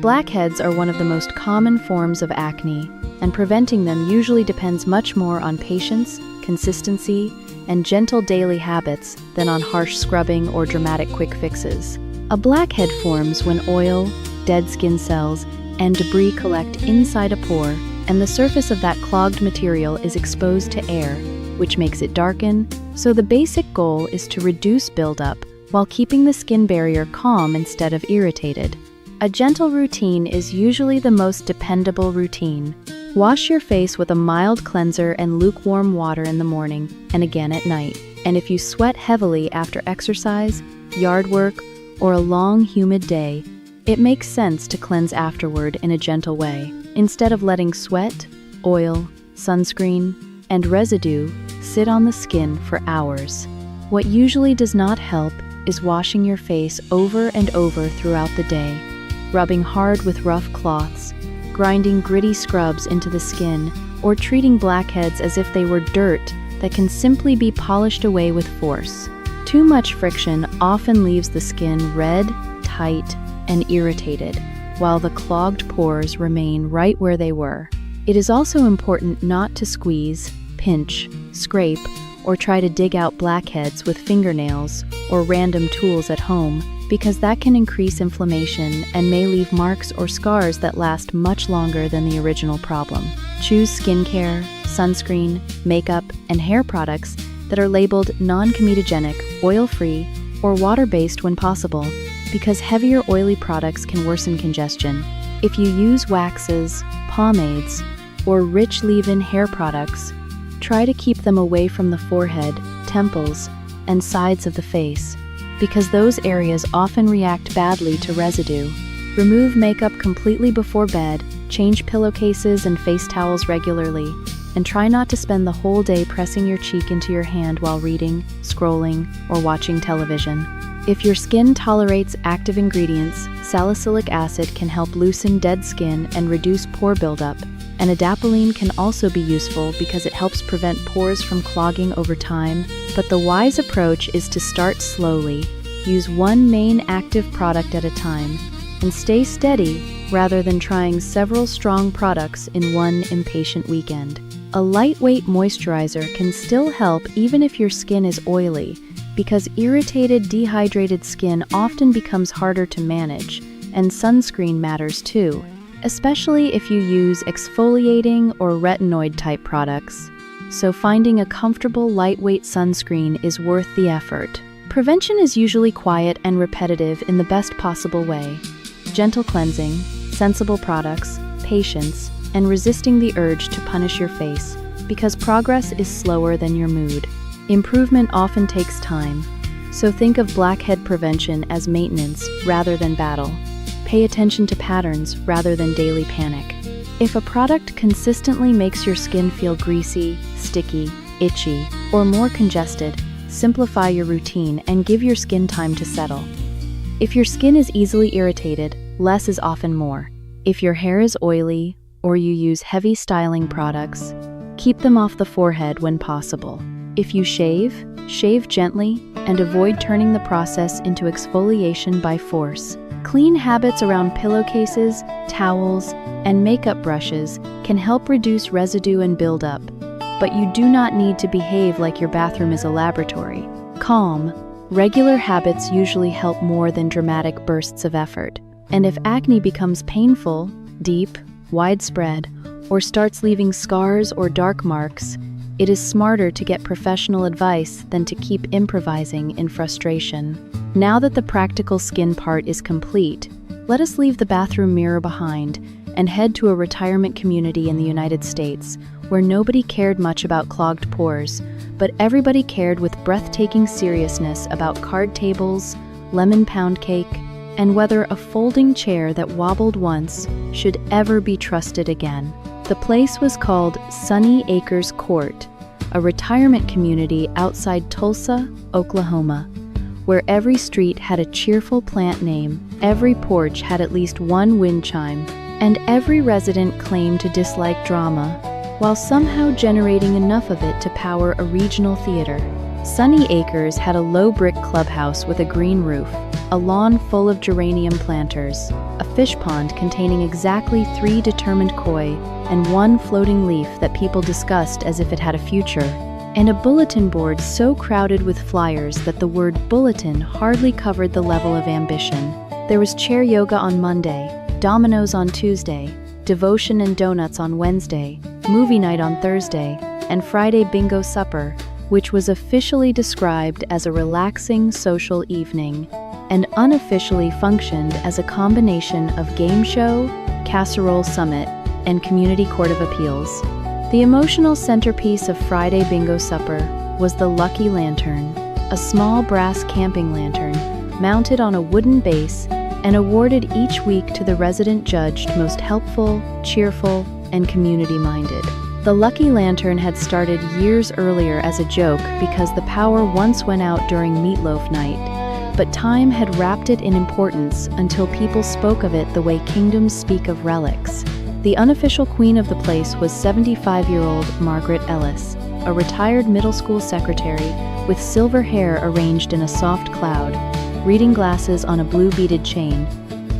Blackheads are one of the most common forms of acne, and preventing them usually depends much more on patience, consistency, and gentle daily habits than on harsh scrubbing or dramatic quick fixes. A blackhead forms when oil, dead skin cells, and debris collect inside a pore, and the surface of that clogged material is exposed to air, which makes it darken. So the basic goal is to reduce buildup while keeping the skin barrier calm instead of irritated. A gentle routine is usually the most dependable routine. Wash your face with a mild cleanser and lukewarm water in the morning and again at night. And if you sweat heavily after exercise, yard work, or a long, humid day, it makes sense to cleanse afterward in a gentle way, instead of letting sweat, oil, sunscreen, and residue sit on the skin for hours. What usually does not help is washing your face over and over throughout the day, rubbing hard with rough cloths, grinding gritty scrubs into the skin, or treating blackheads as if they were dirt that can simply be polished away with force. Too much friction often leaves the skin red, tight, and irritated, while the clogged pores remain right where they were. It is also important not to squeeze, pinch, scrape, or try to dig out blackheads with fingernails or random tools at home, because that can increase inflammation and may leave marks or scars that last much longer than the original problem. Choose skincare, sunscreen, makeup, and hair products that are labeled non-comedogenic, oil-free, or water-based when possible, because heavier oily products can worsen congestion. If you use waxes, pomades, or rich leave-in hair products, try to keep them away from the forehead, temples, and sides of the face, because those areas often react badly to residue. Remove makeup completely before bed, change pillowcases and face towels regularly, and try not to spend the whole day pressing your cheek into your hand while reading, scrolling, or watching television. If your skin tolerates active ingredients, salicylic acid can help loosen dead skin and reduce pore buildup, and adapalene can also be useful because it helps prevent pores from clogging over time. But the wise approach is to start slowly, use one main active product at a time, and stay steady rather than trying several strong products in one impatient weekend. A lightweight moisturizer can still help even if your skin is oily, because irritated, dehydrated skin often becomes harder to manage, and sunscreen matters too, especially if you use exfoliating or retinoid-type products. So finding a comfortable, lightweight sunscreen is worth the effort. Prevention is usually quiet and repetitive in the best possible way. Gentle cleansing, sensible products, patience, and resisting the urge to punish your face, because progress is slower than your mood. Improvement often takes time, so think of blackhead prevention as maintenance rather than battle. Pay attention to patterns rather than daily panic. If a product consistently makes your skin feel greasy, sticky, itchy, or more congested, simplify your routine and give your skin time to settle. If your skin is easily irritated, less is often more. If your hair is oily, or you use heavy styling products, keep them off the forehead when possible. If you shave gently, and avoid turning the process into exfoliation by force. Clean habits around pillowcases, towels, and makeup brushes can help reduce residue and buildup, but you do not need to behave like your bathroom is a laboratory. Calm, regular habits usually help more than dramatic bursts of effort. And if acne becomes painful, deep, widespread, or starts leaving scars or dark marks, it is smarter to get professional advice than to keep improvising in frustration. Now that the practical skin part is complete, let us leave the bathroom mirror behind and head to a retirement community in the United States where nobody cared much about clogged pores, but everybody cared with breathtaking seriousness about card tables, lemon pound cake, and whether a folding chair that wobbled once should ever be trusted again. The place was called Sunny Acres Court, a retirement community outside Tulsa, Oklahoma, where every street had a cheerful plant name, every porch had at least one wind chime, and every resident claimed to dislike drama, while somehow generating enough of it to power a regional theater. Sunny Acres had a low brick clubhouse with a green roof, a lawn full of geranium planters, a fish pond containing exactly 3 determined koi and 1 floating leaf that people discussed as if it had a future, and a bulletin board so crowded with flyers that the word bulletin hardly covered the level of ambition. There was chair yoga on Monday, dominoes on Tuesday, devotion and donuts on Wednesday, movie night on Thursday, and Friday bingo supper, which was officially described as a relaxing social evening and unofficially functioned as a combination of game show, casserole summit, and community court of appeals. The emotional centerpiece of Friday bingo supper was the Lucky Lantern, a small brass camping lantern mounted on a wooden base and awarded each week to the resident judged most helpful, cheerful, and community-minded. The Lucky Lantern had started years earlier as a joke because the power once went out during Meatloaf Night, but time had wrapped it in importance until people spoke of it the way kingdoms speak of relics. The unofficial queen of the place was 75-year-old Margaret Ellis, a retired middle school secretary with silver hair arranged in a soft cloud, reading glasses on a blue beaded chain,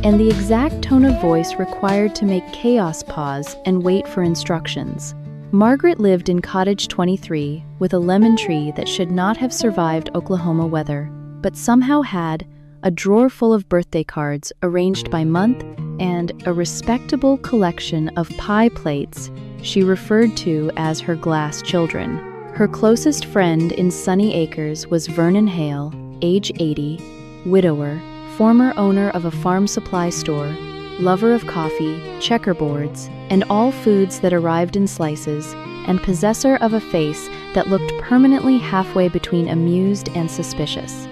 and the exact tone of voice required to make chaos pause and wait for instructions. Margaret lived in Cottage 23 with a lemon tree that should not have survived Oklahoma weather, but somehow had a drawer full of birthday cards arranged by month and a respectable collection of pie plates she referred to as her glass children. Her closest friend in Sunny Acres was Vernon Hale, age 80, widower, former owner of a farm supply store, lover of coffee, checkerboards, and all foods that arrived in slices, and possessor of a face that looked permanently halfway between amused and suspicious.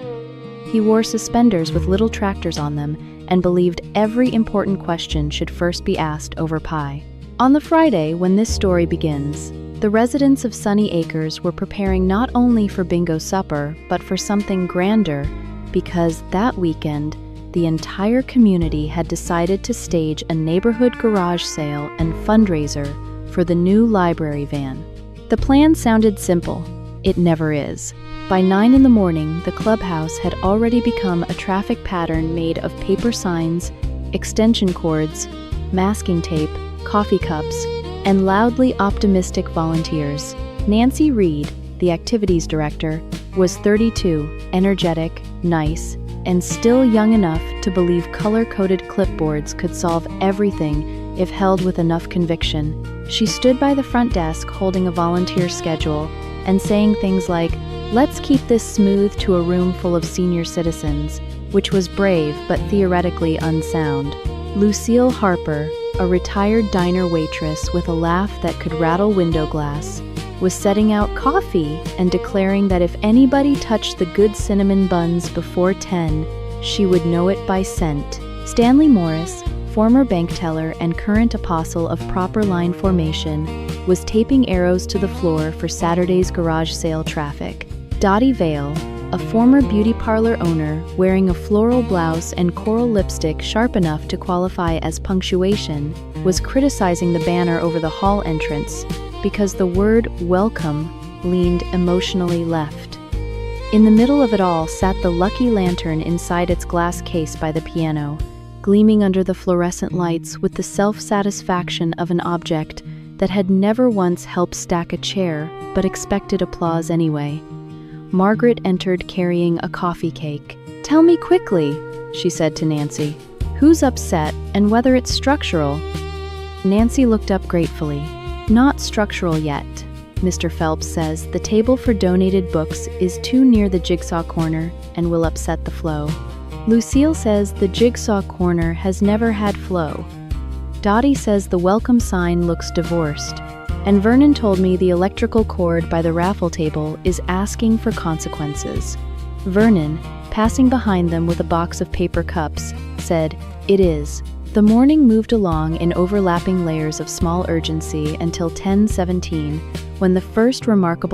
He wore suspenders with little tractors on them and believed every important question should first be asked over pie. On the Friday when this story begins, the residents of Sunny Acres were preparing not only for bingo supper, but for something grander, because that weekend, the entire community had decided to stage a neighborhood garage sale and fundraiser for the new library van. The plan sounded simple. It never is. By 9 in the morning, the clubhouse had already become a traffic pattern made of paper signs, extension cords, masking tape, coffee cups, and loudly optimistic volunteers. Nancy Reed, the activities director, was 32, energetic, nice, and still young enough to believe color-coded clipboards could solve everything if held with enough conviction. She stood by the front desk holding a volunteer schedule and saying things like, "Let's keep this smooth to a room full of senior citizens," which was brave but theoretically unsound. Lucille Harper, a retired diner waitress with a laugh that could rattle window glass, was setting out coffee and declaring that if anybody touched the good cinnamon buns before 10, she would know it by scent. Stanley Morris, former bank teller and current apostle of proper line formation, was taping arrows to the floor for Saturday's garage sale traffic. Dottie Vale, a former beauty parlor owner wearing a floral blouse and coral lipstick sharp enough to qualify as punctuation, was criticizing the banner over the hall entrance because the word welcome leaned emotionally left. In the middle of it all sat the Lucky Lantern inside its glass case by the piano, gleaming under the fluorescent lights with the self-satisfaction of an object that had never once helped stack a chair but expected applause anyway. Margaret entered carrying a coffee cake. "Tell me quickly," she said to Nancy, "who's upset and whether it's structural?" Nancy looked up gratefully. "Not structural yet. Mr. Phelps says the table for donated books is too near the jigsaw corner and will upset the flow. Lucille says the jigsaw corner has never had flow. Dottie says the welcome sign looks divorced. And Vernon told me the electrical cord by the raffle table is asking for consequences." Vernon, passing behind them with a box of paper cups, said, "It is." The morning moved along in overlapping layers of small urgency until 10:17, when the first remarkable